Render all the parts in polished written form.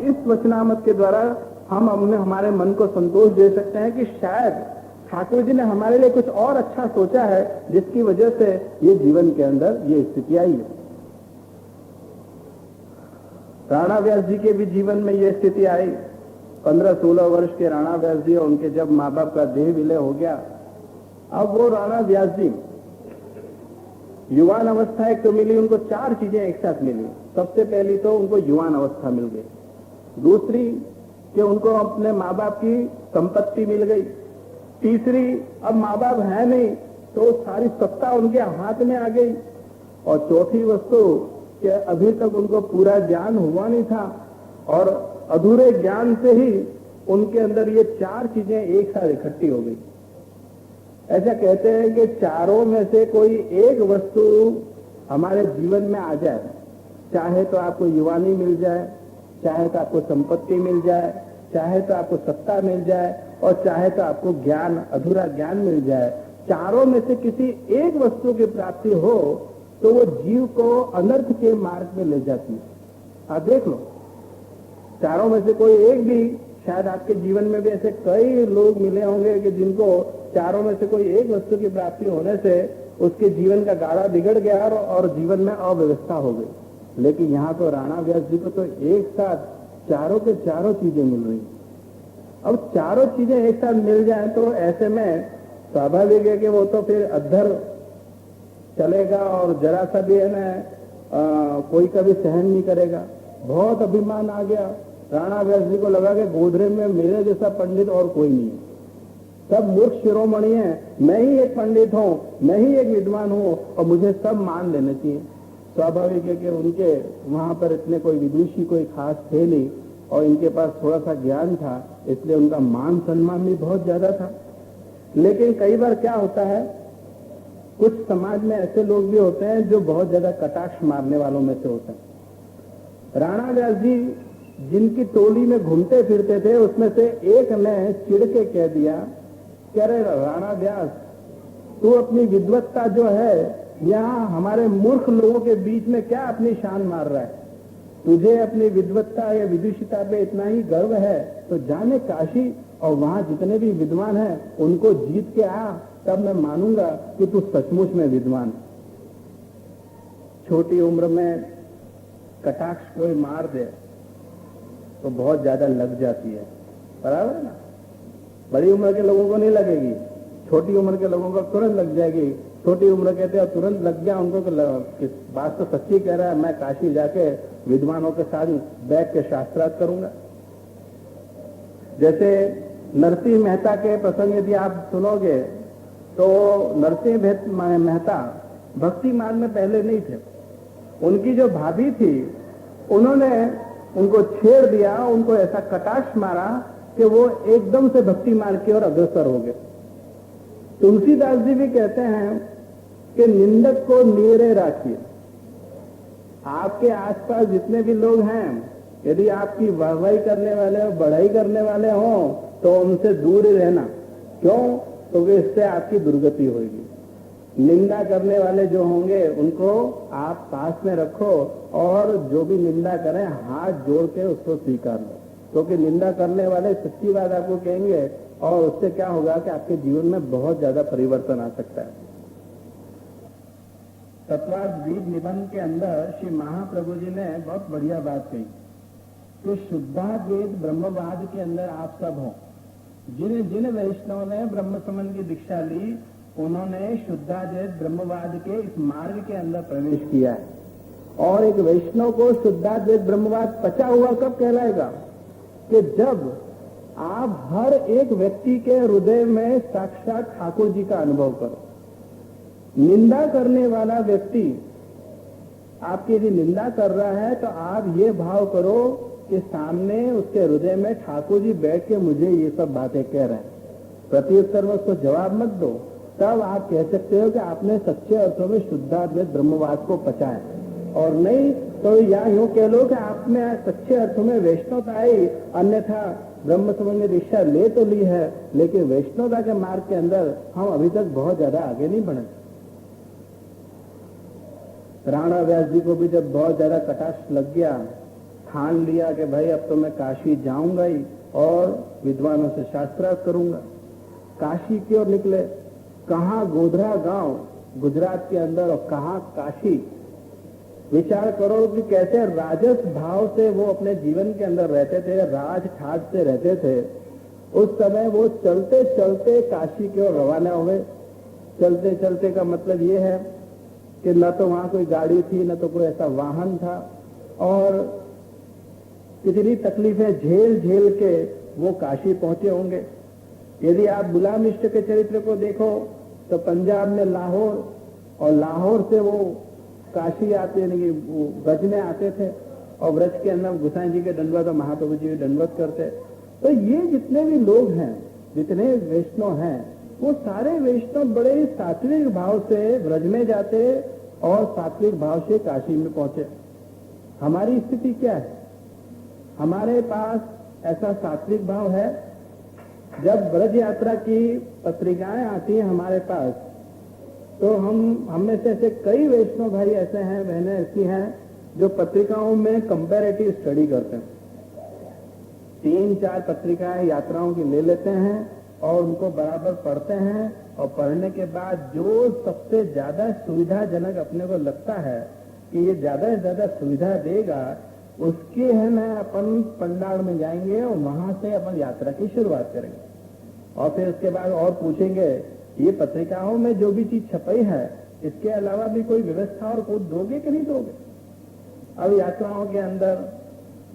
इस वचनामृत के द्वारा हम अपने हमारे मन को संतोष दे सकते हैं कि शायद ठाकुर जी ने हमारे लिए कुछ और अच्छा सोचा है, जिसकी वजह से ये जीवन के अंदर ये स्थिति आई है। राणा व्यास जी के भी जीवन में ये स्थिति आई। 15-16 वर्ष के राणा व्यास जी, उनके जब माँ बाप का देह विलय हो गया, अब वो राणा व्यास जी युवान अवस्था एक तो मिली, उनको 4 चीजें एक साथ मिली। सबसे पहली तो उनको युवान अवस्था मिल गई, दूसरी कि उनको अपने माँ बाप की संपत्ति मिल गई, तीसरी अब माँ बाप है नहीं तो सारी सत्ता उनके हाथ में आ गई, और चौथी वस्तु कि अभी तक उनको पूरा ज्ञान हुआ नहीं था और अधूरे ज्ञान से ही उनके अंदर ये 4 चीजें एक साथ इकट्ठी हो गई। ऐसा कहते हैं कि चारों में से कोई एक वस्तु हमारे जीवन में आ जाए, चाहे तो आपको युवानी मिल जाए, चाहे तो आपको संपत्ति मिल जाए, चाहे तो आपको सत्ता मिल जाए, और चाहे तो आपको ज्ञान, अधूरा ज्ञान मिल जाए, चारों में से किसी एक वस्तु की प्राप्ति हो तो वो जीव को अनर्थ के मार्ग में ले जाती है। आप देख लो, चारों में से कोई एक भी, शायद आपके जीवन में भी ऐसे कई लोग मिले होंगे कि जिनको चारों में से कोई एक वस्तु की प्राप्ति होने से उसके जीवन का गाड़ा बिगड़ गया और जीवन में अव्यवस्था हो गई। लेकिन यहाँ तो राणा व्यास जी को तो एक साथ चारों के चारों चीजें मिल रही। अब चारों चीजें एक साथ मिल जाए तो ऐसे में स्वाभाविक है कि वो तो फिर अद्धर चलेगा, और जरा सा भी है ना कोई कभी सहन नहीं करेगा। बहुत अभिमान आ गया। राणा व्यास जी को लगा कि गोधरे में मेरे जैसा पंडित और कोई नहीं है, सब मूर्ख शिरोमणि है, मैं ही एक पंडित हूँ, मैं ही एक विद्वान हूँ और मुझे सब मान लेने चाहिए। स्वाभाविक है कि उनके वहां पर इतने कोई विदुषी कोई खास थे नहीं, और इनके पास थोड़ा सा ज्ञान था, इसलिए उनका मान सम्मान भी बहुत ज्यादा था। लेकिन कई बार क्या होता है, कुछ समाज में ऐसे लोग भी होते हैं जो बहुत ज्यादा कटाक्ष मारने वालों में से होते हैं। राणा व्यास जी जिनकी टोली में घूमते फिरते थे, उसमें से एक ने चिढ़ के कह दिया कि अरे राणा व्यास, तू अपनी विद्वत्ता जो है यहाँ हमारे मूर्ख लोगों के बीच में क्या अपनी शान मार रहा है? तुझे अपनी विद्वत्ता या विदुषिता पे इतना ही गर्व है तो जाने काशी और वहां जितने भी विद्वान हैं उनको जीत के आ, तब मैं मानूंगा कि तू सचमुच में विद्वान। छोटी उम्र में कटाक्ष कोई मार दे तो बहुत ज्यादा लग जाती है, बराबर है ना? बड़ी उम्र के लोगों को नहीं लगेगी, छोटी उम्र के लोगों को तुरंत लग जाएगी। छोटी उम्र कहते हैं तुरंत लग गया उनको, बात तो सच्ची कह रहा है, मैं काशी जाके विद्वानों के साथ बैठ के शास्त्रार्थ करूंगा। जैसे नरसिंह मेहता के प्रसंग यदि आप सुनोगे तो नरसिंह मेहता भक्ति मार्ग में पहले नहीं थे। उनकी जो भाभी थी उन्होंने उनको छेड़ दिया, उनको ऐसा कटाक्ष मारा कि वो एकदम से भक्ति मार्ग की ओर अग्रसर हो गए। तुलसीदास जी भी कहते हैं कि निंदक को नीरे राखिए। आपके आसपास जितने भी लोग हैं, यदि आपकी वाहवाही करने वाले हो, बढ़ाई करने वाले हो, तो उनसे दूर ही रहना। क्यों? क्योंकि इससे आपकी दुर्गति होगी। निंदा करने वाले जो होंगे उनको आप पास में रखो, और जो भी निंदा करें हाथ जोड़ के उसको स्वीकार लो, क्योंकि निंदा करने वाले सच्ची बात आपको कहेंगे, और उससे क्या होगा कि आपके जीवन में बहुत ज्यादा परिवर्तन आ सकता है। तत्वाद्वीप निबंध के अंदर श्री महाप्रभु जी ने बहुत बढ़िया बात कही कि शुद्धाद्वैत ब्रह्मवाद के अंदर आप सब हो। जिन जिन वैष्णव ने ब्रह्म संबंध की दीक्षा ली, उन्होंने शुद्धाद्वैत ब्रह्मवाद के इस मार्ग के अंदर प्रवेश किया है। और एक वैष्णव को शुद्धाद्वैत ब्रह्मवाद पचा हुआ कब कहलाएगा? कि जब आप हर एक व्यक्ति के हृदय में साक्षात ठाकुर जी का अनुभव करो। निंदा करने वाला व्यक्ति आपकी यदि निंदा कर रहा है तो आप ये भाव करो कि सामने उसके हृदय में ठाकुर जी बैठ के मुझे ये सब बातें कह रहे हैं। प्रत्युत्तर में उसको जवाब मत दो, तब आप कह सकते हो कि आपने सच्चे अर्थों में शुद्धाद्वैत ब्रह्मवाद को पचा है। और नहीं तो या यूं कह लो कि आपने सच्चे अर्थों में वैष्णवता आई, अन्यथा ब्रह्म संबंधी दीक्षा ले तो ली है, लेकिन वैष्णवता के मार्ग के अंदर हम अभी तक बहुत ज्यादा आगे नहीं बढ़े। राणा व्यास जी को भी जब बहुत ज्यादा कटाक्ष लग गया, ठान लिया कि भाई अब तो मैं काशी जाऊंगा ही और विद्वानों से शास्त्रार्थ करूंगा। काशी की ओर निकले। कहाँ गोधरा गांव गुजरात के अंदर और कहाँ काशी। विचार करो कि कैसे राजस भाव से वो अपने जीवन के अंदर रहते थे, राज ठाट से रहते थे। उस समय वो चलते चलते काशी की ओर रवाना हुए। चलते चलते का मतलब ये है कि न तो वहां कोई गाड़ी थी, न तो कोई ऐसा वाहन था, और कितनी तकलीफें झेल झेल के वो काशी पहुंचे होंगे। यदि आप गुलाम इष्ट के चरित्र को देखो तो पंजाब में लाहौर, और लाहौर से वो काशी आते, यानी वो ब्रज में आते थे, और ब्रज के अंदर गोसाई जी के दंडवत और महाप्रभु जी के दंडवत करते। तो ये जितने भी लोग हैं, जितने वैष्णव हैं, वो सारे वैष्णव बड़े ही सात्विक भाव से ब्रज में जाते और सात्विक भाव से काशी में पहुंचे। हमारी स्थिति क्या है? हमारे पास ऐसा सात्विक भाव है? जब ब्रज यात्रा की पत्रिकाएं आती हैं हमारे पास, तो हम में से ऐसे कई वैष्णव भाई ऐसे हैं, बहनें ऐसी हैं जो पत्रिकाओं में कंपैरेटिव स्टडी करते हैं। 3-4 पत्रिकाएं यात्राओं की ले लेते हैं और उनको बराबर पढ़ते हैं, और पढ़ने के बाद जो सबसे ज्यादा सुविधाजनक अपने को लगता है कि ये ज्यादा से ज्यादा सुविधा देगा, उसके है ना अपन पंडाल में जाएंगे और वहां से अपन यात्रा की शुरुआत करेंगे। और फिर उसके बाद और पूछेंगे, ये पत्रिकाओं में जो भी चीज छपई है, इसके अलावा भी कोई व्यवस्था और कुछ दोगे कि नहीं दोगे? अब यात्राओं के अंदर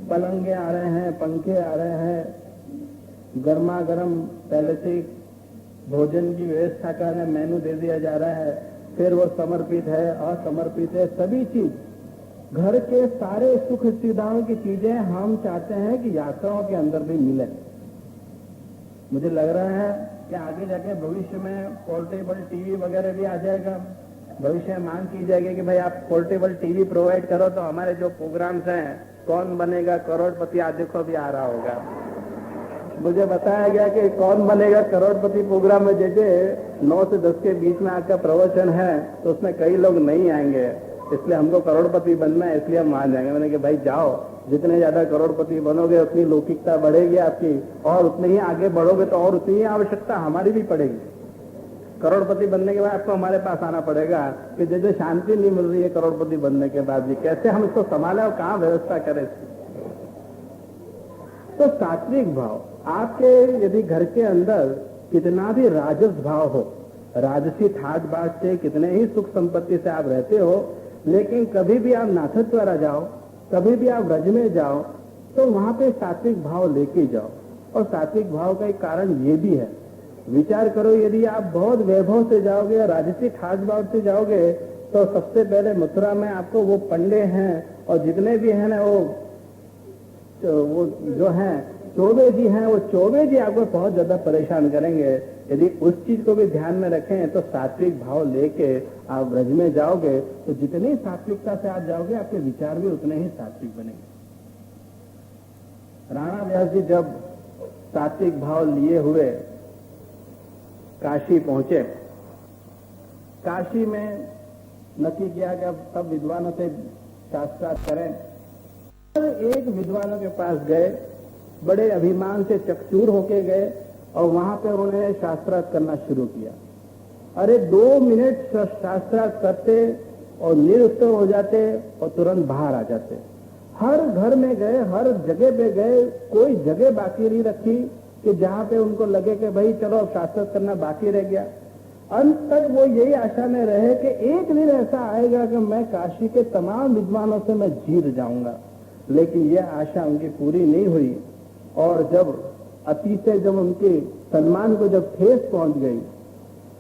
पलंगे आ रहे हैं, पंखे आ रहे हैं, गर्मा गर्म पहले से भोजन की व्यवस्था का मेनू दे दिया जा रहा है, फिर वो समर्पित है, असमर्पित है, सभी चीज घर के सारे सुख सुविधाओं की चीजें हम चाहते हैं कि यात्राओं के अंदर भी मिले। मुझे लग रहा है कि आगे जाके भविष्य में पोर्टेबल टीवी वगैरह भी आ जाएगा। भविष्य में मांग की जाएगी कि भाई आप पोर्टेबल टीवी प्रोवाइड करो तो हमारे जो प्रोग्राम्स हैं, कौन बनेगा करोड़पति, आज देखो भी आ रहा होगा। मुझे बताया गया कि कौन बनेगा करोड़पति प्रोग्राम में जैसे 9 से 10 के बीच में आपका प्रवचन है, तो उसमें कई लोग नहीं आएंगे, इसलिए हमको करोड़पति बनना है, इसलिए हम मान जाएंगे। मैंने कहा भाई जाओ, जितने ज्यादा करोड़पति बनोगे उतनी लौकिकता बढ़ेगी आपकी, और उतने ही आगे बढ़ोगे तो और उतनी ही आवश्यकता हमारी भी पड़ेगी। करोड़पति बनने के बाद आपको हमारे पास आना पड़ेगा कि जैसे शांति नहीं मिल रही है करोड़पति बनने के बाद भी, कैसे हम इसको संभालें और कहाँ व्यवस्था करें। तो सात्विक भाव आपके, यदि घर के अंदर कितना भी राजस भाव हो, राजसी ठाट बाट से कितने ही सुख संपत्ति से आप रहते हो, लेकिन कभी भी आप नाथक द्वारा जाओ, कभी भी आप ब्रज में जाओ, तो वहां पे सात्विक भाव लेके जाओ। और सात्विक भाव का एक कारण ये भी है, विचार करो, यदि आप बहुत वैभव से जाओगे, राजसी ठाट बाट से जाओगे, तो सबसे पहले मथुरा में आपको वो पंडे हैं और जितने भी हैं ना वो जो हैं चौबे जी हैं, वो चौबे जी आपको बहुत ज्यादा परेशान करेंगे। यदि उस चीज को भी ध्यान में रखें तो सात्विक भाव लेके आप ब्रज में जाओगे, तो जितनी सात्विकता से आप जाओगे आपके विचार भी उतने ही सात्विक बनेंगे। राणा व्यास जी जब सात्विक भाव लिए हुए काशी पहुंचे, काशी में नक्की किया कि अब सब विद्वानों से शास्त्रार्थ करें। एक विद्वानों के पास गए, बड़े अभिमान से चकचूर होके गए, और वहां पे उन्होंने शास्त्रार्थ करना शुरू किया। अरे 2 मिनट शास्त्रार्थ करते और निरुत्तर हो जाते और तुरंत बाहर आ जाते। हर घर में गए, हर जगह पे गए, कोई जगह बाकी नहीं रखी कि जहां पे उनको लगे कि भाई चलो अब शास्त्रार्थ करना बाकी रह गया। अंत तक वो यही आशा में रहे कि एक दिन ऐसा आएगा कि मैं काशी के तमाम विद्वानों से मैं जीत जाऊंगा, लेकिन यह आशा उनकी पूरी नहीं हुई। और जब अतिशय जब उनके सम्मान को जब ठेस पहुंच गई,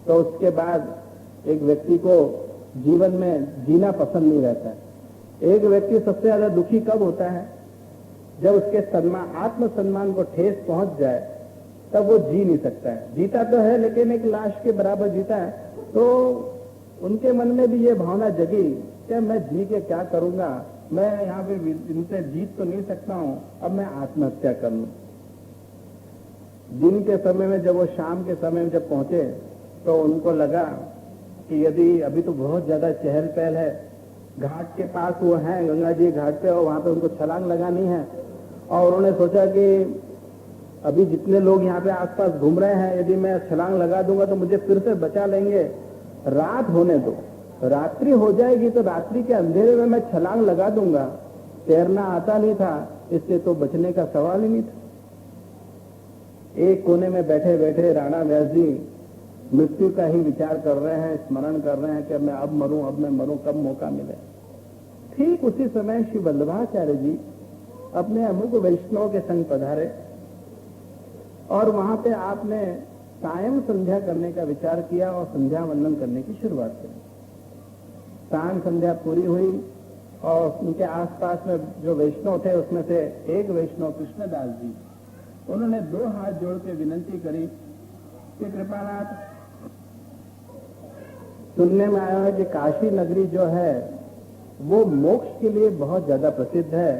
तो उसके बाद एक व्यक्ति को जीवन में जीना पसंद नहीं रहता है। एक व्यक्ति सबसे ज्यादा दुखी कब होता है? जब उसके सम्मान, आत्मसम्मान को ठेस पहुंच जाए, तब वो जी नहीं सकता है। जीता तो है लेकिन एक लाश के बराबर जीता है। तो उनके मन में भी ये भावना जगी कि मैं जी के क्या करूंगा, मैं यहाँ पे इनसे जीत तो नहीं सकता हूं, अब मैं आत्महत्या कर लूं। दिन के समय में जब वो शाम के समय में जब पहुंचे, तो उनको लगा कि यदि अभी तो बहुत ज्यादा चहल पहल है, घाट के पास वो हैं, गंगा जी घाट पे, और वहां पे उनको छलांग लगानी है। और उन्होंने सोचा कि अभी जितने लोग यहाँ पे आसपास घूम रहे हैं, यदि मैं छलांग लगा दूंगा तो मुझे फिर से बचा लेंगे, रात होने दो, रात्रि हो जाएगी तो रात्रि के अंधेरे में मैं छलांग लगा दूंगा। तैरना आता नहीं था, इससे तो बचने का सवाल ही नहीं था। एक कोने में बैठे बैठे राणा व्यास जी मृत्यु का ही विचार कर रहे हैं, स्मरण कर रहे हैं कि मैं अब मरूं, अब मैं मरूं, कब मौका मिले। ठीक उसी समय श्री वल्लभाचार्य जी अपने अमुक वैष्णव के संग पधारे और वहां पे आपने सायं संध्या करने का विचार किया और संध्या वंदन करने की शुरुआत करी। सायं संध्या पूरी हुई और उनके आसपास में जो वैष्णव थे उसमें से एक वैष्णव कृष्णदास जी, उन्होंने 2 हाथ जोड़ के विनंती करी कि कृपानाथ, सुनने में आया है कि काशी नगरी जो है वो मोक्ष के लिए बहुत ज्यादा प्रसिद्ध है।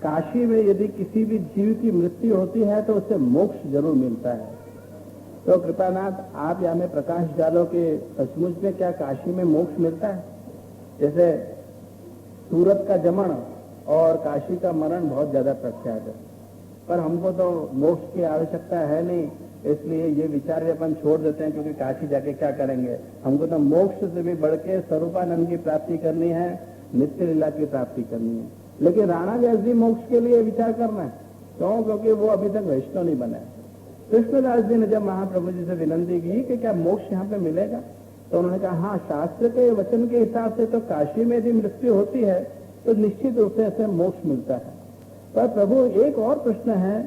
काशी में यदि किसी भी जीव की मृत्यु होती है तो उसे मोक्ष जरूर मिलता है। तो कृपानाथ, आप यहाँ में प्रकाश डालो कि सचमुच में क्या काशी में मोक्ष मिलता है? जैसे सूरत का जमन और काशी का मरण बहुत ज्यादा प्रख्यात है, पर हमको तो मोक्ष की आवश्यकता है नहीं, इसलिए ये विचार भी अपन छोड़ देते हैं, क्योंकि काशी जाके क्या करेंगे, हमको तो मोक्ष से भी बढ़ के स्वरूपानंद की प्राप्ति करनी है, नित्य लीला की प्राप्ति करनी है। लेकिन राणा व्यास जी मोक्ष के लिए विचार करना है, क्यों? क्योंकि वो अभी तक वैष्णव नहीं बने। कृष्णदास जी ने जब महाप्रभु जी से विनंती की कि क्या मोक्ष यहाँ पे मिलेगा, तो उन्होंने कहा हाँ, शास्त्र के वचन के हिसाब से तो काशी में यदि मृत्यु होती है तो निश्चित रूप से ऐसे मोक्ष मिलता है। पर प्रभु, एक और प्रश्न है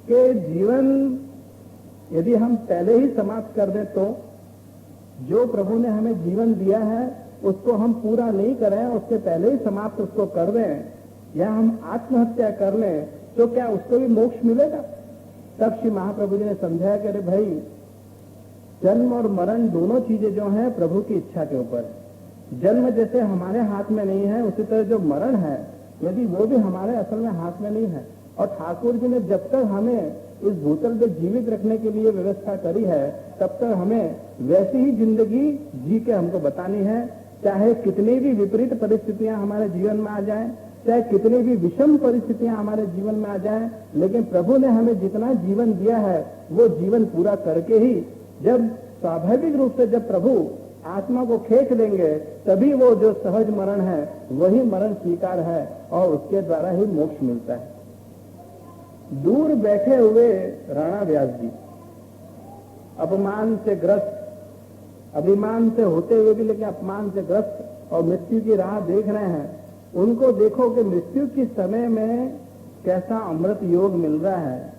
कि जीवन यदि हम पहले ही समाप्त कर दें तो जो प्रभु ने हमें जीवन दिया है उसको हम पूरा नहीं करें, उससे पहले ही समाप्त उसको कर दें, या हम आत्महत्या कर लें, तो क्या उसको भी मोक्ष मिलेगा? तब श्री महाप्रभु जी ने समझाया कि अरे भाई, जन्म और मरण दोनों चीजें जो हैं प्रभु की इच्छा के ऊपर है। जन्म जैसे हमारे हाथ में नहीं है, उसी तरह जो मरण है यदि वो भी हमारे असल में हाथ में नहीं है। और ठाकुर जी ने जब तक हमें इस भूतल पे जीवित रखने के लिए व्यवस्था करी है, तब तक हमें वैसी ही जिंदगी जी के हमको बतानी है, चाहे कितनी भी विपरीत परिस्थितियां हमारे जीवन में आ जाएं, चाहे कितनी भी विषम परिस्थितियां हमारे जीवन में आ जाएं, लेकिन प्रभु ने हमें जितना जीवन दिया है वो जीवन पूरा करके ही, जब स्वाभाविक रूप से जब प्रभु आत्मा को खींच लेंगे, तभी वो जो सहज मरण है वही मरण स्वीकार है और उसके द्वारा ही मोक्ष मिलता है। दूर बैठे हुए राणा व्यास जी अपमान से ग्रस्त, अभिमान से होते हुए भी लेकिन अपमान से ग्रस्त और मृत्यु की राह देख रहे हैं। उनको देखो कि मृत्यु के समय में कैसा अमृत योग मिल रहा है।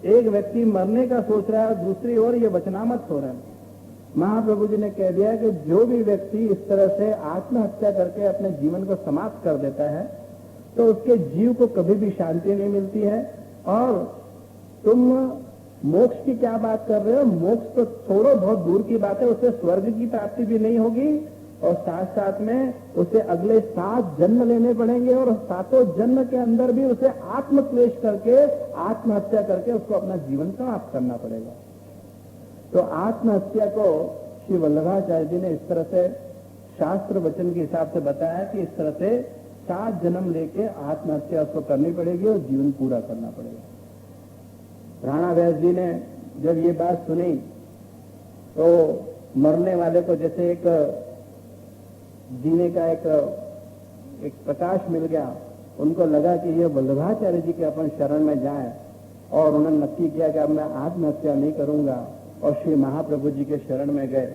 एक व्यक्ति मरने का सोच रहा है, दूसरी ओर ये वचनामत हो रहे हैं। महाप्रभु जी ने कह दिया कि जो भी व्यक्ति इस तरह से आत्महत्या करके अपने जीवन को समाप्त कर देता है तो उसके जीव को कभी भी शांति नहीं मिलती है। और तुम मोक्ष की क्या बात कर रहे हो? मोक्ष तो छोड़ो, बहुत दूर की बात है, उसे स्वर्ग की प्राप्ति भी नहीं होगी और साथ साथ में उसे अगले 7 जन्म लेने पड़ेंगे और 7 जन्म के अंदर भी उसे आत्मक्लेश करके, आत्महत्या करके उसको अपना जीवन समाप्त करना पड़ेगा। तो आत्महत्या को श्री वल्लभाचार्य जी ने इस तरह से शास्त्र वचन के हिसाब से बताया कि इस तरह से 7 जन्म लेके आत्महत्या उसको करनी पड़ेगी और जीवन पूरा करना पड़ेगा। राणा व्यास जी ने जब ये बात सुनी तो मरने वाले को जैसे एक जीने का एक प्रकाश मिल गया। उनको लगा कि ये वल्लभाचार्य जी के अपन शरण में जाएं और उन्होंने नक्की किया कि अब मैं आत्महत्या नहीं करूंगा और श्री महाप्रभु जी के शरण में गए।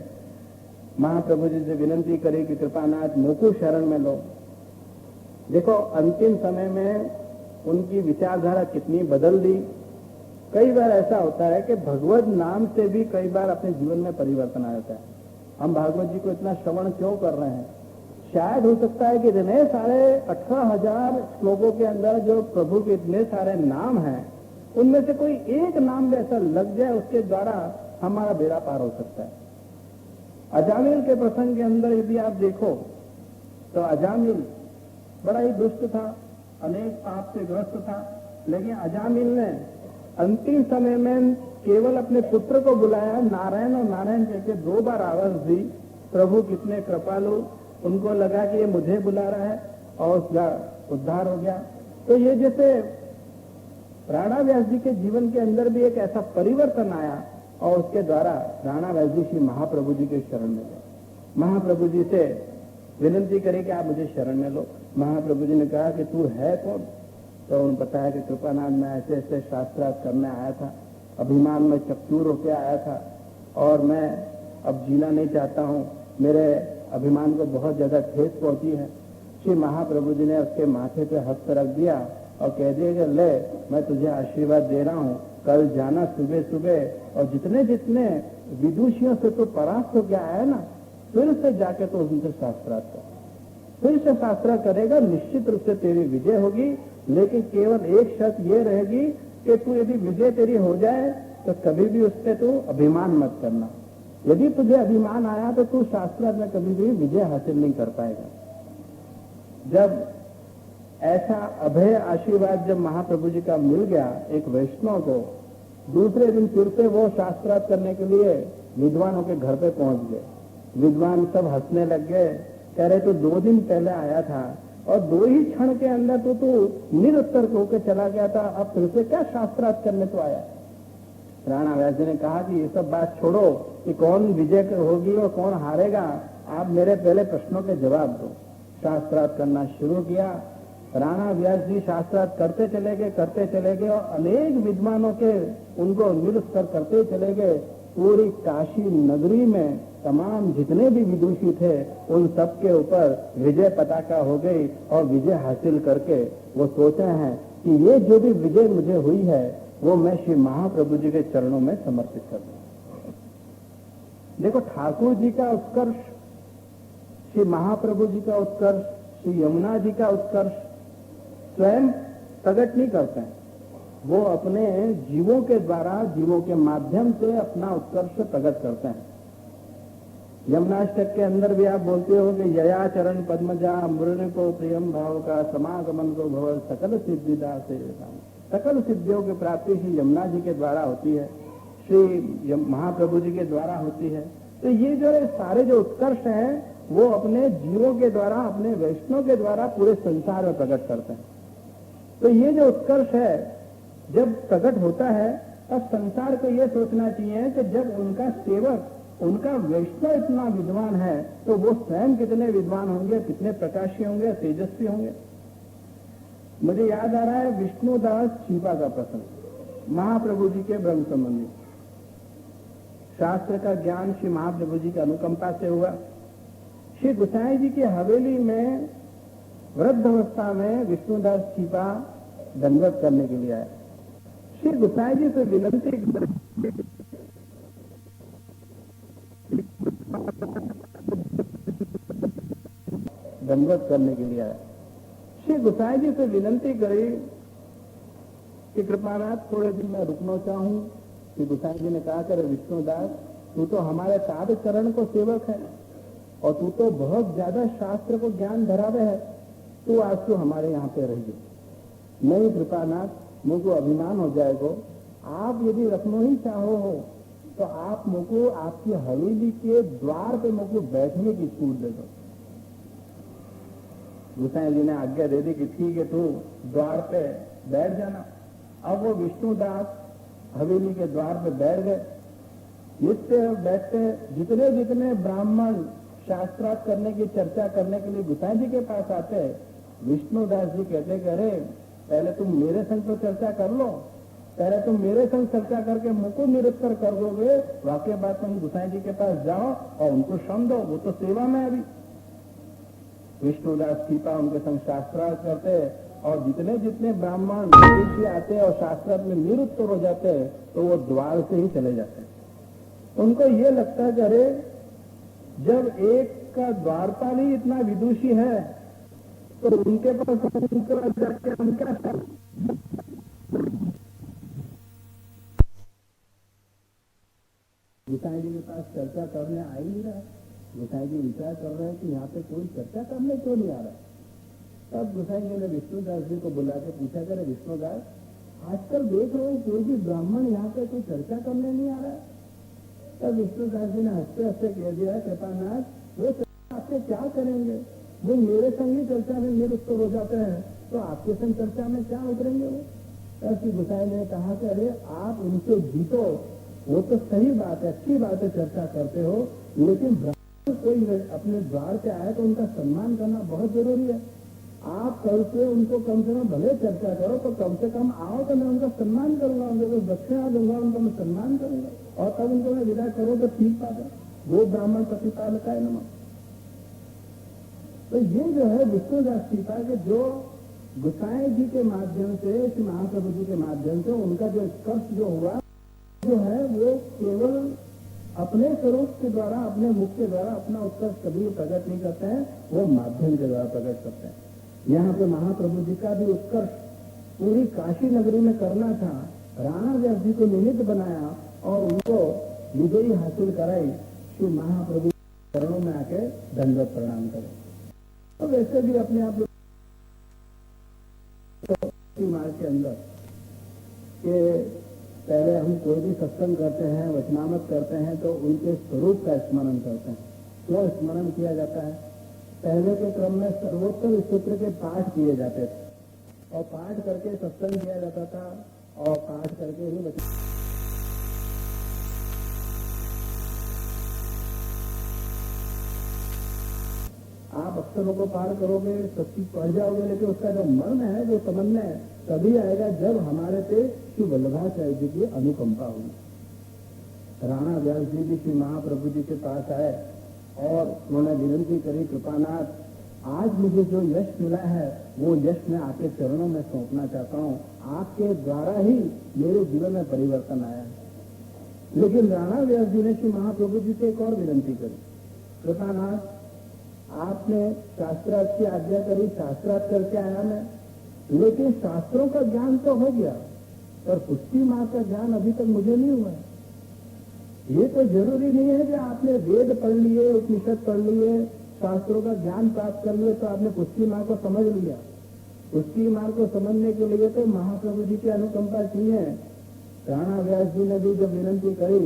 महाप्रभु जी से विनंती करी कि कृपानाथ मुझको शरण में लो। देखो अंतिम समय में उनकी विचारधारा कितनी बदल दी। कई बार ऐसा होता है कि भगवत नाम से भी कई बार अपने जीवन में परिवर्तन आ जाता है। हम भागवत जी को इतना श्रवण क्यों कर रहे हैं? शायद हो सकता है कि इतने सारे 18,000 श्लोकों के अंदर जो प्रभु के इतने सारे नाम हैं, उनमें से कोई एक नाम भी ऐसा लग जाए उसके द्वारा हमारा बेड़ा पार हो सकता है। अजामिल के प्रसंग के अंदर यदि आप देखो तो अजामिल बड़ा ही दुष्ट था, अनेक पाप से ग्रस्त था, लेकिन अजामिल ने अंतिम समय में केवल अपने पुत्र को बुलाया, नारायण और नारायण कहकर 2 बार आवाज दी। प्रभु कितने कृपालु, उनको लगा कि ये मुझे बुला रहा है और उसका उद्धार हो गया। तो ये जैसे राणा व्यास जी के जीवन के अंदर भी एक ऐसा परिवर्तन आया और उसके द्वारा राणा व्यास जी श्री महाप्रभु जी के शरण में गए। महाप्रभु जी से विनती करी कि आप मुझे शरण में लो। महाप्रभु जी ने कहा कि तू है कौन? तो उन्होंने बताया कि कृपानाथ मैं ऐसे ऐसे शास्त्रार्थ करने आया था, अभिमान में चकचूर होकर आया था और मैं अब जीना नहीं चाहता हूं, मेरे अभिमान को बहुत ज्यादा ठेस पहुंची है। श्री महाप्रभु जी ने उसके माथे पे हस्त रख दिया और कह दिया कि ले मैं तुझे आशीर्वाद दे रहा हूं, कल जाना सुबह सुबह और जितने जितने विदुषियों से तो परास्त हो गया है ना, फिर से जाके तो उनसे शास्त्रार्थ कर, फिर से शास्त्र करेगा, निश्चित रूप से तेरी विजय होगी। लेकिन केवल एक शर्त ये रहेगी कि तू यदि विजय तेरी हो जाए तो कभी भी उस पर तू अभिमान मत करना। यदि तुझे अभिमान आया तो तू शास्त्र में कभी भी विजय हासिल नहीं कर पाएगा। जब ऐसा अभय आशीर्वाद जब महाप्रभु जी का मिल गया एक वैष्णव को, दूसरे दिन फिर से वो शास्त्रार्थ करने के लिए विद्वानों के घर पे पहुंच गए। विद्वान सब हंसने लग गए, कह रहे तो 2 दिन पहले आया था और 2 ही क्षण के अंदर तो तू निरुत्तर होकर चला गया था, अब फिर से क्या शास्त्रार्थ करने तो आया? राणा व्यास जी ने कहा कि ये सब बात छोड़ो कि कौन विजय होगी और कौन हारेगा, आप मेरे पहले प्रश्नों के जवाब दो। शास्त्रार्थ करना शुरू किया। राणा व्यास जी शास्त्रार्थ करते चले गए और अनेक विद्वानों के उनको निरुत्तर करते चले गए। पूरी काशी नगरी में तमाम जितने भी विदुषी थे उन सब के ऊपर विजय पताका हो गई और विजय हासिल करके वो सोचे हैं कि ये जो भी विजय मुझे हुई है वो मैं श्री महाप्रभु जी के चरणों में समर्पित कर दूं। देखो ठाकुर जी का उत्कर्ष, श्री महाप्रभु जी का उत्कर्ष, श्री यमुना जी का उत्कर्ष स्वयं प्रकट नहीं करते हैं, वो अपने जीवों के द्वारा, जीवों के माध्यम से अपना उत्कर्ष प्रकट करते हैं। यमुनाष्टक के अंदर भी आप बोलते हो कि यया चरण पद्मजा मुरली को प्रियम भाव का समागमन को भव सकल सिद्धिदा से, सकल सिद्धियों की प्राप्ति श्री यमुना जी के द्वारा होती है, श्री महाप्रभु जी के द्वारा होती है। तो ये जो सारे जो उत्कर्ष हैं वो अपने जीवों के द्वारा, अपने वैष्णव के द्वारा पूरे संसार में प्रकट करते हैं। तो ये जो उत्कर्ष है जब प्रकट होता है तब संसार को ये सोचना चाहिए कि जब उनका सेवक, उनका वैष्णव इतना विद्वान है तो वो स्वयं कितने विद्वान होंगे, कितने प्रकाशी होंगे, तेजस्वी होंगे। मुझे याद आ रहा है विष्णुदास छीपा का प्रसंग, महाप्रभु जी के ब्रह्म संबंधी। शास्त्र का ज्ञान श्री महाप्रभु जी की अनुकंपा से हुआ। श्री गुसाई जी की हवेली में वृद्ध अवस्था में विष्णुदास छीपा दंडवत करने के लिए आए। श्री गुसाई जी से विनती दंडवत करने के लिए आए। श्री गुसाई जी से विनती करी कि कृपानाथ थोड़े दिन मैं रुकना चाहूं। श्री गुसाई जी ने कहा कर विष्णुदास तू तो हमारे तार चरण को सेवक है और तू तो बहुत ज्यादा शास्त्र को ज्ञान धरावे है, तू आज तो हमारे यहाँ पे रहिए। नहीं कृपानाथ मुझको अभिमान हो जाएगा, आप यदि रखना ही चाहो हो तो आप मुझको आपकी हवेली के द्वार पे मुझको बैठने की छूट दे दो। गुसाई जी ने आज्ञा दे दी कि ठीक है तू द्वार पे बैठ जाना। अब वो विष्णुदास हवेली के द्वार पे बैठ गए। नित्य बैठते जितने जितने ब्राह्मण शास्त्रार्थ करने की चर्चा करने के लिए गुसाई जी के पास आते, विष्णुदास जी कहते कि अरे पहले तुम मेरे संग तो चर्चा कर लो, पहले तुम मेरे संग चर्चा करके मुझको निरुत्तर कर दोगे, वाकई बात तुम गुसाई जी के पास जाओ और उनको श्रम दो, वो तो सेवा में अभी। विष्णुदास छीपा उनके संग शास्त्रार्थ करते और जितने जितने ब्राह्मण आते और शास्त्रार्थ में निरुत्तर हो जाते तो वो द्वार से ही चले जाते। उनको ये लगता है कि अरे जब एक का द्वारपाल ही इतना विदुषी है तो उनके पास जाके हम क्या गुसाई जी के पास चर्चा करने आ ही नहीं रहा। गुसाई जी विचार कर रहे हैं कि यहाँ पे कोई चर्चा करने क्यों नहीं आ रहा। तब गुसाई जी ने विष्णुदास जी को बुला के पूछा करे विष्णुदास आजकल देख रहे हो कोई भी ब्राह्मण यहाँ पे कोई चर्चा करने नहीं आ रहा है। तब विष्णुदास जी ने हंसते हंसते कह दिया कृपानाथ वो चर्चा से क्या करेंगे? वो मेरे संग ही चर्चा में निरुक्त हो जाते हैं, तो आपके संग चर्चा में क्या उतरेंगे वो? ऐसी गोसाई ने कहा कि अरे आप उनसे जीतो, वो तो सही बात है, अच्छी बात है, चर्चा करते हो, लेकिन ब्राह्मण कोई अपने द्वार पे आए तो उनका सम्मान करना बहुत जरूरी है। आप कल से उनको कम से कम भले चर्चा करो, तो कम से कम आओ तो मैं उनका सम्मान करूंगा, उनको दक्षिणा दूंगा, उनका मैं सम्मान करूंगा, और तब उनको मैं विदा करो तो ठीक बात है। वो ब्राह्मण प्रतिपालकाय नमः। तो ये जो है विष्णुदास सीता के जो गोसाई जी के माध्यम से, श्री महाप्रभु जी के माध्यम से उनका जो स्पर्श जो हुआ, जो है वो केवल अपने स्वरूप के द्वारा, अपने मुख के द्वारा अपना उत्कर्ष कभी प्रकट नहीं करते हैं, वो माध्यम के द्वारा प्रकट करते हैं। यहाँ पे महाप्रभु जी का भी उत्कर्ष पूरी काशी नगरी में करना था, राणा व्यास जी को निमित्त बनाया और उनको विजयी हासिल कराई। श्री महाप्रभु चरणों में आके दंडवत प्रणाम करें। तो वैसे भी अपने आप मार्ग के अंदर के पहले हम कोई भी सत्संग करते हैं, वचनामत करते हैं, तो उनके स्वरूप का स्मरण करते हैं। क्यों स्मरण किया जाता है? पहले के क्रम में सर्वोत्तम स्तोत्र के पाठ किए जाते थे, और पाठ करके सत्संग किया जाता था, और पाठ करके ही आप अक्षरों को पार करोगे, सब चीज पढ़ जाओगे, लेकिन उसका जो मन है, जो समन्वय तभी आएगा जब हमारे पे श्री वल्लभाचार्य जी की अनुकंपा हुई। राणा व्यास जी भी श्री महाप्रभु जी के पास आए और उन्होंने विनती करी, कृपानाथ, आज मुझे जो यश मिला है वो यश मैं आपके चरणों में सौंपना चाहता हूँ, आपके द्वारा ही मेरे जीवन में परिवर्तन आया है। लेकिन राणा व्यास जी ने श्री महाप्रभु जी से एक और विनती करी, कृपानाथ, आपने शास्त्रार्थ की आज्ञा करी, शास्त्रार्थ करके आया मैं, लेकिन शास्त्रों का ज्ञान तो हो गया, पर पुष्टि मार्ग का ज्ञान अभी तक मुझे नहीं हुआ है। ये तो जरूरी नहीं है कि आपने वेद पढ़ लिए, उपनिषद पढ़ लिए, शास्त्रों का ज्ञान प्राप्त कर लिए तो आपने पुष्टि मार्ग को समझ लिया। पुष्टि मार्ग को समझने के लिए तो महाप्रभु जी की अनुकंपा चाहिए। राणा व्यास जी ने भी जब विनती करी,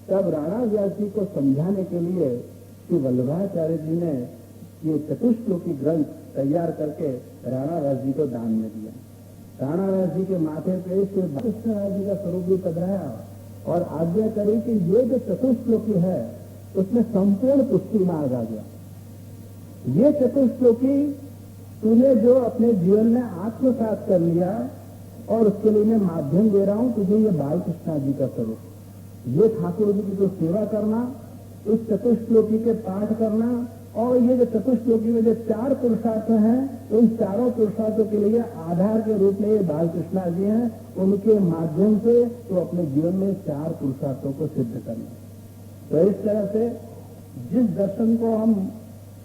तब राणा व्यास जी को समझाने के लिए श्री वल्लभाचार्य जी ने ये चतुश्लोकी ग्रंथ तैयार करके राणा व्यास जी को दान में दिया। राणा व्यास जी के माथे पे श्री कृष्ण जी का स्वरूप भी पधराया और आज्ञा करी कि ये जो चतुश्लोकी है उसमें संपूर्ण पुष्टि मार्ग आ गया। ये चतुश्लोकी तूने जो अपने जीवन में आत्मसात कर लिया, और उसके लिए मैं माध्यम दे रहा हूं तुझे, ये बाल कृष्णा जी का स्वरूप, ये ठाकुर जी की जो सेवा करना, इस चतुश्लोकी के पाठ करना, और ये जो चतुश्लोकी में जो 4 पुरुषार्थ हैं, उन चारों पुरुषार्थों के लिए आधार के रूप में ये बाल कृष्णा जी हैं, उनके माध्यम से तो अपने जीवन में 4 पुरुषार्थों को सिद्ध करना। तो इस तरह से जिस दर्शन को हम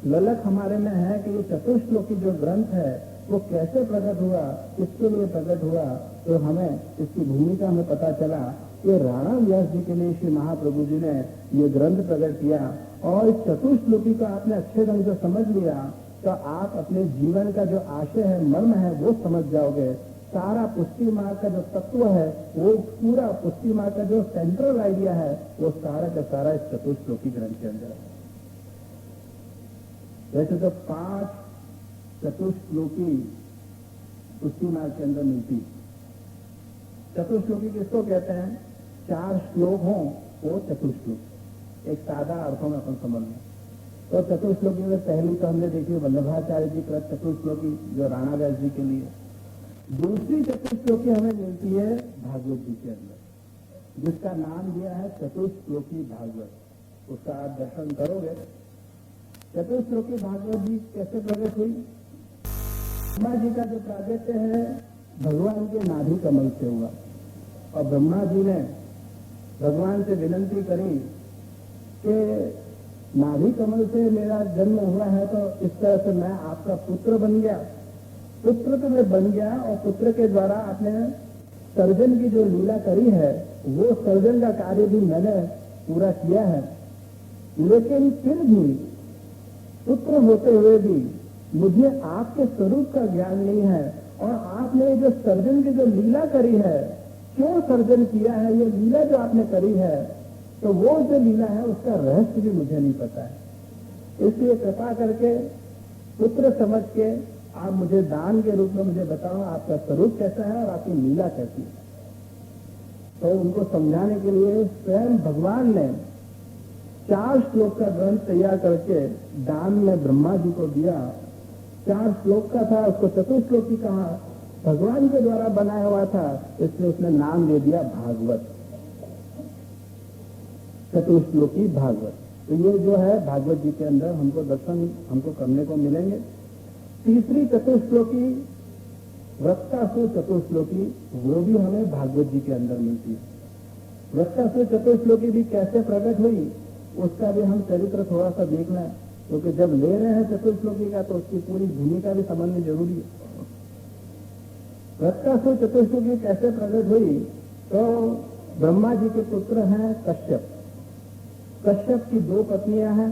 ललक हमारे में है कि ये चतुश्लोकी जो ग्रंथ है वो कैसे प्रकट हुआ, किसके लिए प्रकट हुआ, तो हमें इसकी भूमिका में पता चला कि राणा व्यास जी के लिए श्री महाप्रभु जी ने ये ग्रंथ प्रकट किया। और इस चतुश्लोकी को आपने अच्छे ढंग से समझ लिया तो आप अपने जीवन का जो आशय है, मर्म है, वो समझ जाओगे। सारा पुष्टि मार्ग का जो तत्व है, वो पूरा पुष्टि मार्ग का जो सेंट्रल आइडिया है, वो सारा का सारा इस चतुश्लोकी ग्रंथ के अंदर है। वैसे तो 5 चतुश्लोकी पुष्टि मार्ग के अंदर मिलती। चतुश्लोकी किसको कहते हैं? 4 श्लोक हों वो चतुश्लोक। एक सादा अर्थों में अपन समझ लें तो चतुश्लोकी में पहली तो हमने देखी वल्लभाचार्य जी कृत चतुश्लोकी जो राणा व्यास जी के लिए। दूसरी चतुश्लोकी हमें मिलती है भागवत जी के अंदर, जिसका नाम दिया है चतुश्लोकी भागवत। उसका आप दर्शन करोगे। चतुश्लोकी भागवत जी कैसे प्रकट हुई? ब्रह्मा जी का जो प्रागट्य है भगवान के नाभि कमल से हुआ, और ब्रह्मा जी ने भगवान से विनती करी कि नाभि कमल से मेरा जन्म हुआ है, तो इस तरह से मैं आपका पुत्र बन गया। पुत्र तो मैं बन गया, और पुत्र के द्वारा आपने सर्जन की जो लीला करी है वो सर्जन का कार्य भी मैंने पूरा किया है। लेकिन फिर भी पुत्र होते हुए भी मुझे आपके स्वरूप का ज्ञान नहीं है, और आपने जो सर्जन की जो लीला करी है, क्यों सर्जन किया है, ये लीला जो आपने करी है, तो वो जो लीला है उसका रहस्य भी मुझे नहीं पता है। इसलिए कृपा करके पुत्र समझ के आप मुझे दान के रूप में मुझे बताओ आपका स्वरूप कैसा है और आपकी लीला कैसी है। तो उनको समझाने के लिए स्वयं भगवान ने 4 श्लोक का ग्रंथ तैयार करके दान में ब्रह्मा जी को दिया। 4 श्लोक का था, उसको चतुश्लोकी कहा, भगवान के द्वारा बनाया हुआ था, इसलिए उसने नाम दे दिया भागवत, चतुश्लोकी भागवत। तो ये जो है भागवत जी के अंदर हमको दर्शन हमको करने को मिलेंगे। तीसरी चतुश्लोकी वृत्तासुर चतुश्लोकी, वो भी हमें भागवत जी के अंदर मिलती है। वृत्तासुर चतुश्लोकी भी कैसे प्रकट हुई उसका भी हम चरित्र थोड़ा सा देखना है, क्योंकि जब ले रहे हैं चतुश्लोकी का तो उसकी पूरी भूमिका भी समझनी जरूरी है। वृत्तासुर चतुश्लोकी कैसे प्रकट हुई, तो ब्रह्मा जी के पुत्र हैं कश्यप। कश्यप की 2 पत्नियां हैं,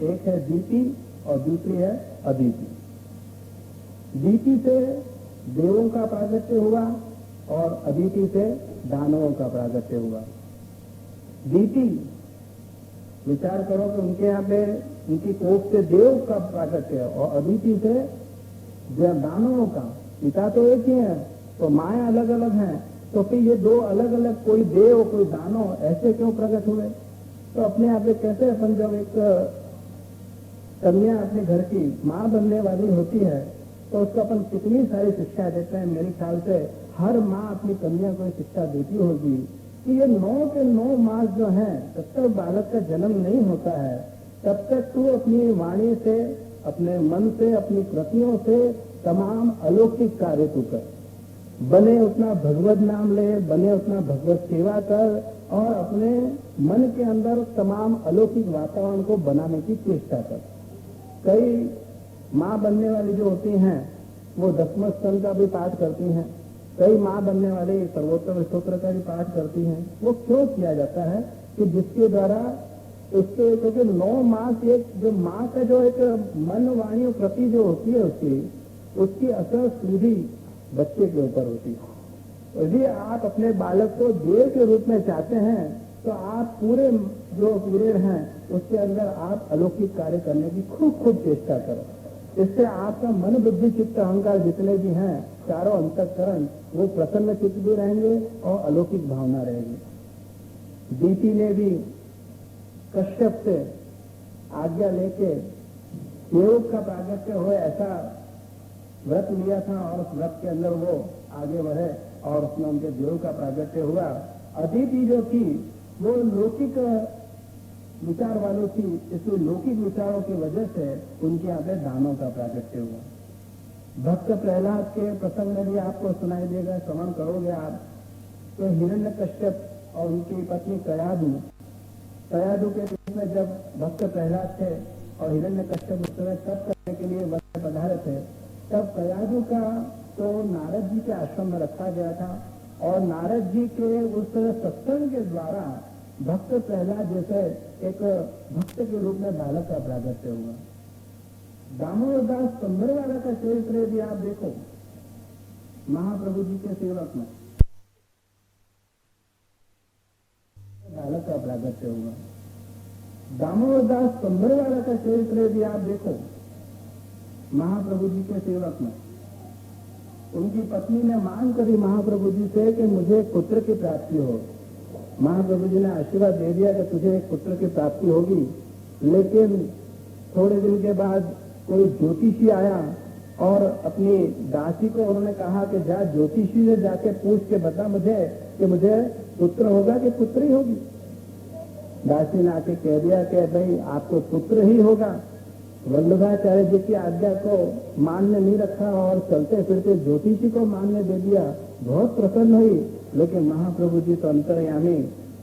एक है दीति और दूसरी है अदिति। दीति से देवों का प्रागट्य हुआ और अदिति से दानवों का प्रागट्य हुआ। दीति, विचार करो कि उनके यहाँ पे उनकी कोख से देव का प्रागट्य है और अदिति से दानवों का। पिता तो एक ही है, तो माएं अलग अलग हैं, तो फिर ये 2 अलग अलग, कोई देव कोई दानव, ऐसे क्यों प्रकट हुए। तो अपने आप में कैसे अपन जब एक कन्या अपने घर की मां बनने वाली होती है तो उसको अपन कितनी सारी शिक्षा देते हैं। मेरे ख्याल से हर मां अपनी कन्या को शिक्षा देती होगी कि ये 9 के 9 मास जो हैं, जब तक बालक का जन्म नहीं होता है तब तक तू अपनी वाणी से, अपने मन से, अपनी कृतियों से तमाम अलौकिक कार्य तू कर। बने उतना भगवत नाम ले, बने उतना भगवत सेवा कर और अपने मन के अंदर तमाम अलौकिक वातावरण को बनाने की चेष्टा कर। कई मां बनने वाली जो होती हैं वो 10वें स्कंद का भी पाठ करती हैं, कई मां बनने वाले सर्वोत्तम स्तोत्र का भी पाठ करती हैं। वो क्यों किया जाता है कि जिसके द्वारा उसके, क्योंकि 9 मास एक जो मां का जो एक मन वाणी प्रति जो होती है उसकी असर सीधी बच्चे के ऊपर होती है। यदि आप अपने बालक को देव के रूप में चाहते हैं तो आप पूरे जो पीरियड हैं उसके अंदर आप अलौकिक कार्य करने की खूब चेष्टा करो। इससे आपका मन, बुद्धि, चित्त, अहंकार जितने भी हैं, चारों अंतःकरण, वो प्रसन्न चित्त भी रहेंगे और अलौकिक भावना रहेगी। दीति ने भी कश्यप से आज्ञा लेके देव का प्रागट्य हो ऐसा व्रत लिया था और उस व्रत के अंदर वो आगे बढ़े और उसमें उनके देव का प्रागट्य हुआ। अदिति जो थी वो लौकिक विचार वालों थी, इसलिए लौकिक विचारों की वजह से उनके यहाँ पे दानों का प्रागट्य हुआ। भक्त प्रहलाद के प्रसंग में भी आपको सुनाई देगा, श्रवण करोगे आप, तो हिरण्यकश्यप और उनकी पत्नी कयादु के रूप में जब भक्त प्रहलाद थे और हिरण्यकश्यप उस समय तप करने के लिए वन पधारे थे, तब कयादु का तो नारद जी के आश्रम में रखा गया था और नारद जी के उस सत्संग के द्वारा भक्त प्रहलाद जैसे एक भक्त के रूप में बालक का प्रागट्य हुआ। दामोदरदास संभरवाला का चरित्र भी आप देखो, महाप्रभु जी के सेवक में बालक का प्रागट्य हुआ। दामोदरदास संभरवाला का चरित्र भी आप देखो, महाप्रभु जी के सेवक में उनकी पत्नी ने मांग करी महाप्रभु जी से कि मुझे पुत्र की प्राप्ति हो। महाप्रभु जी ने आशीर्वाद दे दिया कि तुझे एक पुत्र की प्राप्ति होगी, लेकिन थोड़े दिन के बाद कोई ज्योतिषी आया और अपनी दासी को उन्होंने कहा कि जा ज्योतिषी से जाके पूछ के बता मुझे कि मुझे पुत्र होगा कि पुत्री होगी। दासी ने आके कह दिया कि भाई आपको पुत्र ही होगा। वल्लभाचार्य जी की आज्ञा को मान्य नहीं रखा और चलते फिरते ज्योतिषी को मान्य दे दिया। बहुत प्रसन्न हुई, लेकिन महाप्रभु जी तो अंतर्यामी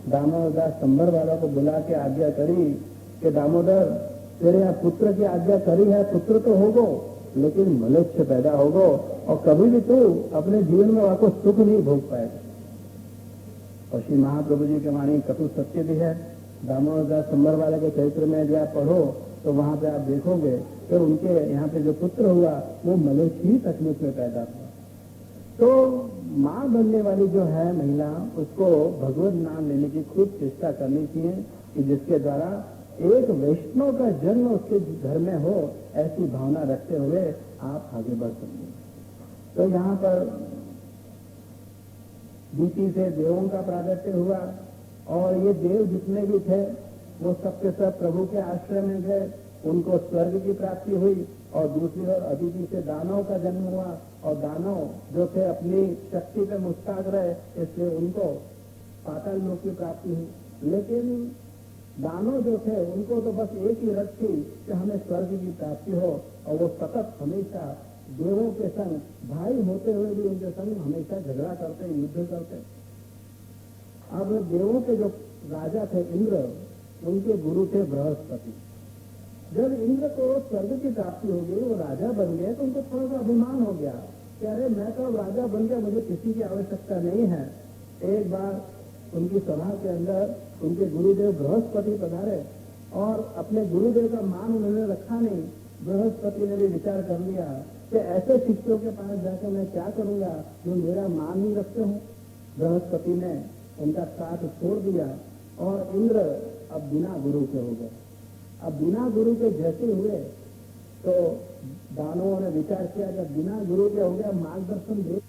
दामोदरदास संभरवाला को बुला के आज्ञा करी कि दामोदर तेरे यहाँ पुत्र की आज्ञा करी है, पुत्र तो होगो लेकिन मनुष्य पैदा होगो और कभी भी तू अपने जीवन में वहां को सुख नहीं भोग पाएगा। और श्री महाप्रभु जी के वाणी कटु सत्य भी है। दामोदरदास संभरवाला के चरित्र में यदि आप पढ़ो तो वहां पे आप देखोगे कि उनके यहाँ पे जो पुत्र हुआ वो मनुष्य ही तकलीफ में पैदा हुआ। तो मां बनने वाली जो है महिला, उसको भगवत नाम लेने की खूब चेष्टा करनी चाहिए कि जिसके द्वारा एक वैष्णव का जन्म उसके घर में हो, ऐसी भावना रखते हुए आप आगे बढ़ सकते हैं। तो यहाँ पर बीती से देवों का प्रागट्य हुआ और ये देव जितने भी थे वो सबके सब प्रभु के आश्रय में गए, उनको स्वर्ग की प्राप्ति हुई। और दूसरी ओर अदिति से दानव का जन्म हुआ और दानव जो थे अपनी शक्ति पे मुस्ताक रहे, इसलिए उनको पाताल लोक की प्राप्ति हुई। लेकिन दानव जो थे उनको तो बस एक ही रट थी कि हमें स्वर्ग की प्राप्ति हो, और वो सतत हमेशा देवों के संग भाई होते हुए भी उनके संग हमेशा झगड़ा करते, युद्ध करते। अब देवों के जो राजा थे इंद्र, उनके गुरु थे बृहस्पति। जब इंद्र को स्वर्ग की प्राप्ति हो गई, वो राजा बन गए, तो उनको थोड़ा सा अभिमान हो गया कि अरे मैं तो राजा बन गया, मुझे किसी की आवश्यकता नहीं है। एक बार उनकी सभा के अंदर उनके गुरुदेव बृहस्पति पधारे और अपने गुरुदेव का मान उन्होंने रखा नहीं। बृहस्पति ने भी विचार कर लिया कि ऐसे शिष्यों के पास जाकर मैं क्या करूंगा जो मेरा मान नहीं रखते हूं। बृहस्पति ने उनका साथ छोड़ दिया और इंद्र अब बिना गुरु के हो गए। अब बिना गुरु के जैसे हुए तो दानवों ने विचार किया कि बिना गुरु के हो गया, मार्गदर्शन दे